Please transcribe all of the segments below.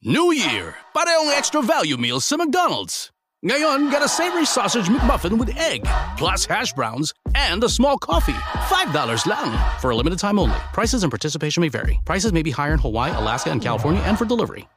New Year! Parehong extra value meals sa McDonald's. Ngayon, got a savory sausage McMuffin with egg, plus hash browns, and a small coffee. $5 lang. For a limited time only. Prices and participation may vary. Prices may be higher in Hawaii, Alaska, and California, and for delivery.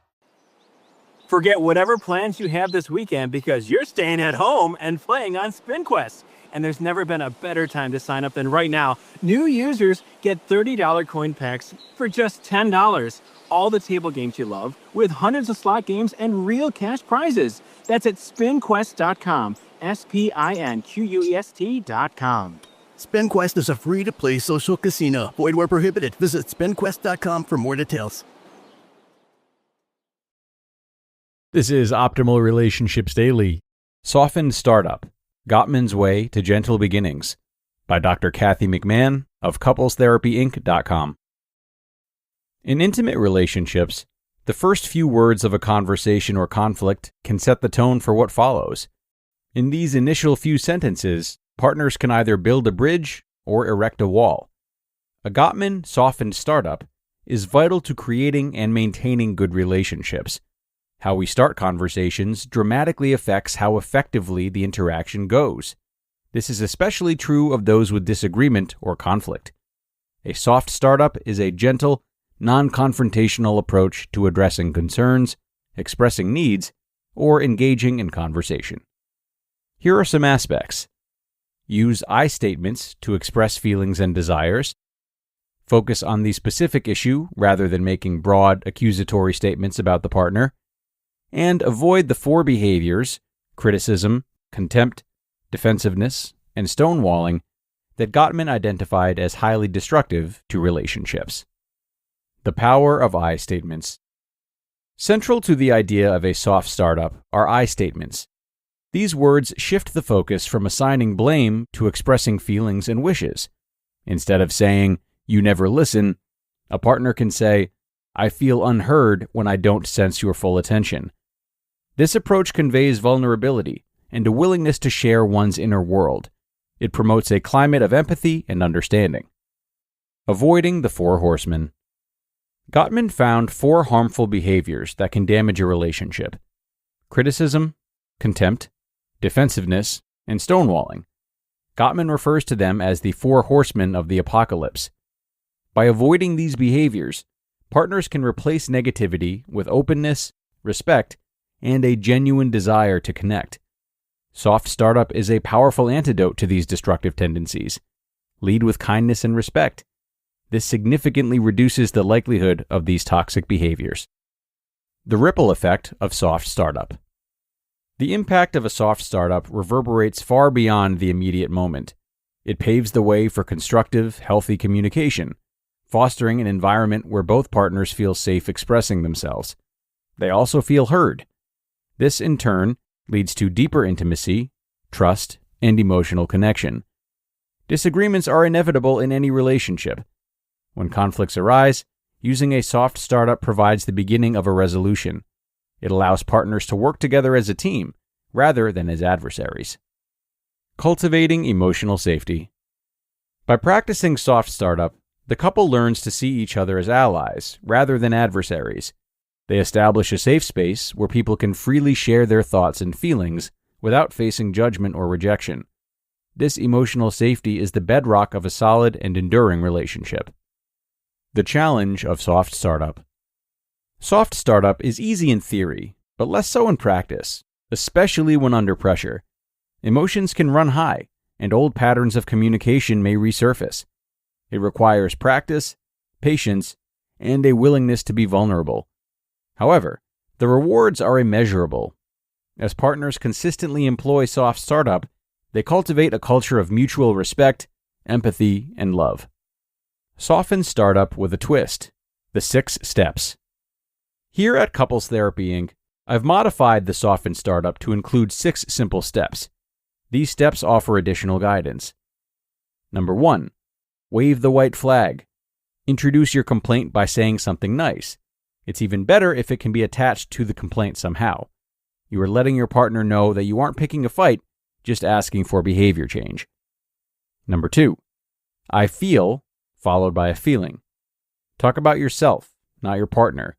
Forget whatever plans you have this weekend because you're staying at home and playing on SpinQuest. And there's never been a better time to sign up than right now. New users get $30 coin packs for just $10. All the table games you love, with hundreds of slot games and real cash prizes. That's at spinquest.com. SPINQUEST.com. SpinQuest is a free-to-play social casino. Void where prohibited. Visit spinquest.com for more details. This is Optimal Relationships Daily. Softened Startup: Gottman's Way to Gentle Beginnings by Dr. Kathy McMahon of CouplesTherapyInc.com. In intimate relationships, the first few words of a conversation or conflict can set the tone for what follows. In these initial few sentences, partners can either build a bridge or erect a wall. A Gottman softened startup is vital to creating and maintaining good relationships. How we start conversations dramatically affects how effectively the interaction goes. This is especially true of those with disagreement or conflict. A soft startup is a gentle, non-confrontational approach to addressing concerns, expressing needs, or engaging in conversation. Here are some aspects. Use I statements to express feelings and desires. Focus on the specific issue rather than making broad, accusatory statements about the partner. And avoid the four behaviors, criticism, contempt, defensiveness, and stonewalling, that Gottman identified as highly destructive to relationships. The power of I statements. Central to the idea of a soft startup are I statements. These words shift the focus from assigning blame to expressing feelings and wishes. Instead of saying, "You never listen," a partner can say, "I feel unheard when I don't sense your full attention." This approach conveys vulnerability and a willingness to share one's inner world. It promotes a climate of empathy and understanding. Avoiding the four horsemen. Gottman found four harmful behaviors that can damage a relationship: criticism, contempt, defensiveness, and stonewalling. Gottman refers to them as the four horsemen of the apocalypse. By avoiding these behaviors, partners can replace negativity with openness, respect, and a genuine desire to connect. Soft startup is a powerful antidote to these destructive tendencies. Lead with kindness and respect. This significantly reduces the likelihood of these toxic behaviors. The ripple effect of soft startup. The impact of a soft startup reverberates far beyond the immediate moment. It paves the way for constructive, healthy communication, fostering an environment where both partners feel safe expressing themselves. They also feel heard. This, in turn, leads to deeper intimacy, trust, and emotional connection. Disagreements are inevitable in any relationship. When conflicts arise, using a soft startup provides the beginning of a resolution. It allows partners to work together as a team, rather than as adversaries. Cultivating emotional safety. By practicing soft startup, the couple learns to see each other as allies, rather than adversaries. They establish a safe space where people can freely share their thoughts and feelings without facing judgment or rejection. This emotional safety is the bedrock of a solid and enduring relationship. The challenge of soft startup. Soft startup is easy in theory, but less so in practice, especially when under pressure. Emotions can run high, and old patterns of communication may resurface. It requires practice, patience, and a willingness to be vulnerable. However, the rewards are immeasurable. As partners consistently employ soft startup, they cultivate a culture of mutual respect, empathy, and love. Soften startup with a twist. The 6 steps. Here at Couples Therapy Inc., I've modified the Soften startup to include 6 simple steps. These steps offer additional guidance. Number 1. Wave the white flag. Introduce your complaint by saying something nice. It's even better if it can be attached to the complaint somehow. You are letting your partner know that you aren't picking a fight, just asking for behavior change. Number 2. I feel, followed by a feeling. Talk about yourself, not your partner.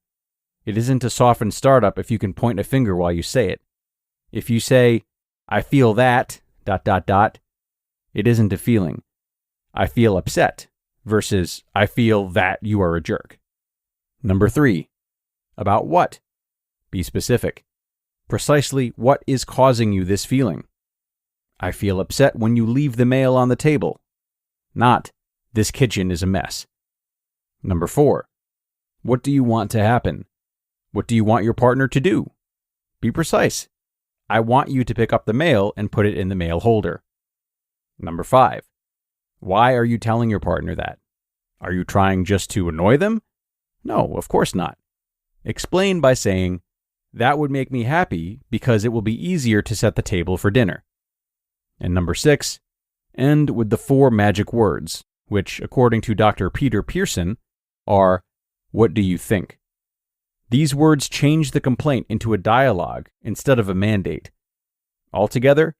It isn't a softened startup if you can point a finger while you say it. If you say, I feel that, ... it isn't a feeling. I feel upset versus I feel that you are a jerk. Number 3. About what? Be specific. Precisely what is causing you this feeling? I feel upset when you leave the mail on the table. Not, this kitchen is a mess. Number 4. What do you want to happen? What do you want your partner to do? Be precise. I want you to pick up the mail and put it in the mail holder. Number 5. Why are you telling your partner that? Are you trying just to annoy them? No, of course not. Explain by saying, that would make me happy because it will be easier to set the table for dinner. And number 6, end with the 4 magic words, which, according to Dr. Peter Pearson, are, what do you think? These words change the complaint into a dialogue instead of a mandate. Altogether,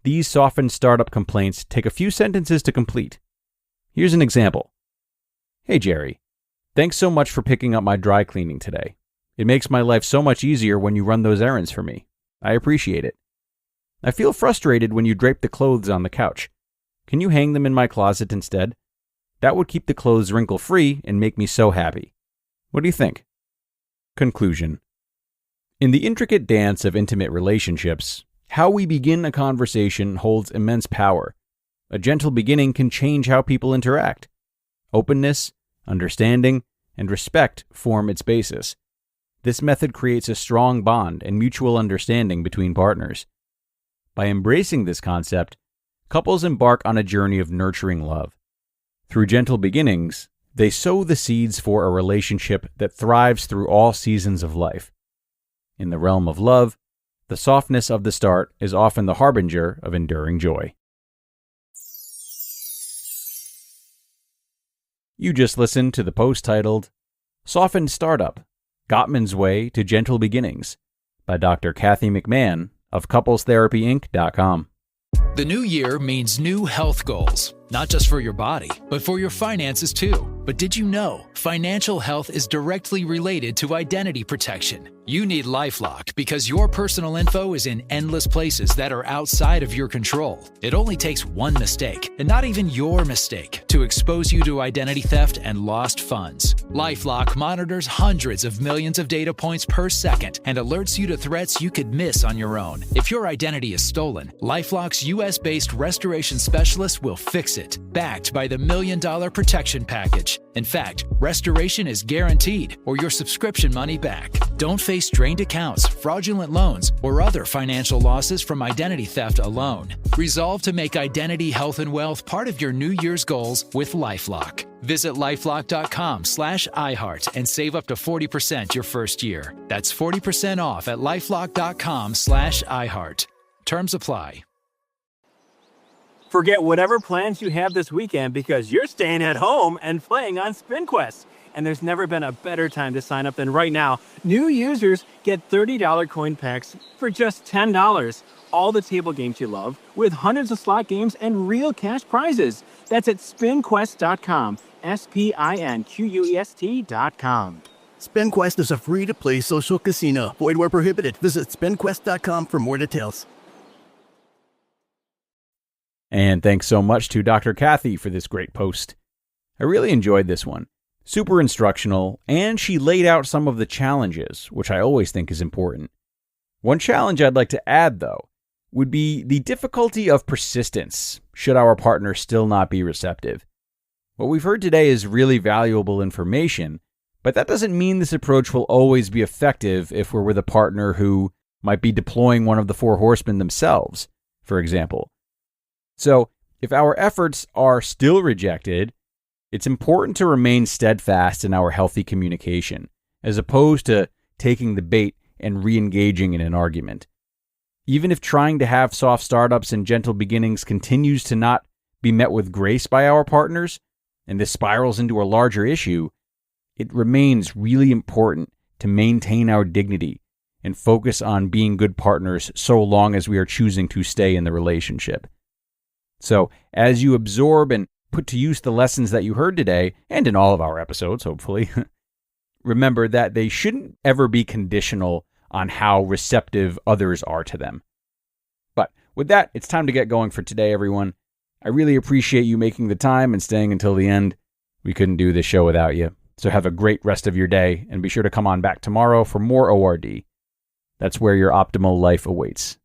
these softened startup complaints take a few sentences to complete. Here's an example. Hey Jerry, thanks so much for picking up my dry cleaning today. It makes my life so much easier when you run those errands for me. I appreciate it. I feel frustrated when you drape the clothes on the couch. Can you hang them in my closet instead? That would keep the clothes wrinkle-free and make me so happy. What do you think? Conclusion. In the intricate dance of intimate relationships, how we begin a conversation holds immense power. A gentle beginning can change how people interact. Openness, understanding, and respect form its basis. This method creates a strong bond and mutual understanding between partners. By embracing this concept, couples embark on a journey of nurturing love. Through gentle beginnings, they sow the seeds for a relationship that thrives through all seasons of life. In the realm of love, the softness of the start is often the harbinger of enduring joy. You just listened to the post titled, Softened Startup, Gottman's Way to Gentle Beginnings by Dr. Kathy McMahon of CouplesTherapyInc.com. The new year means new health goals, not just for your body, but for your finances too. But did you know financial health is directly related to identity protection? You need LifeLock because your personal info is in endless places that are outside of your control. It only takes one mistake, and not even your mistake, to expose you to identity theft and lost funds. LifeLock monitors hundreds of millions of data points per second and alerts you to threats you could miss on your own. If your identity is stolen, LifeLock's US-based restoration specialist will fix it, backed by the $1 Million Protection Package. In fact, restoration is guaranteed or your subscription money back. Don't face drained accounts, fraudulent loans, or other financial losses from identity theft alone. Resolve to make identity, health, and wealth part of your New Year's goals with LifeLock. Visit LifeLock.com/iHeart and save up to 40% your first year. That's 40% off at LifeLock.com/iHeart. Terms apply. Forget whatever plans you have this weekend because you're staying at home and playing on SpinQuest. And there's never been a better time to sign up than right now. New users get $30 coin packs for just $10. All the table games you love with hundreds of slot games and real cash prizes. That's at spinquest.com. SPINQUEST.com. SpinQuest is a free-to-play social casino. Void where prohibited. Visit spinquest.com for more details. And thanks so much to Dr. Kathy for this great post. I really enjoyed this one. Super instructional, and she laid out some of the challenges, which I always think is important. One challenge I'd like to add, though, would be the difficulty of persistence, should our partner still not be receptive. What we've heard today is really valuable information, but that doesn't mean this approach will always be effective if we're with a partner who might be deploying one of the 4 horsemen themselves, for example. So, if our efforts are still rejected, it's important to remain steadfast in our healthy communication, as opposed to taking the bait and re-engaging in an argument. Even if trying to have soft startups and gentle beginnings continues to not be met with grace by our partners, and this spirals into a larger issue, it remains really important to maintain our dignity and focus on being good partners so long as we are choosing to stay in the relationship. So, as you absorb and put to use the lessons that you heard today, and in all of our episodes, hopefully, remember that they shouldn't ever be conditional on how receptive others are to them. But with that, it's time to get going for today, everyone. I really appreciate you making the time and staying until the end. We couldn't do this show without you. So have a great rest of your day, and be sure to come on back tomorrow for more ORD. That's where your optimal life awaits.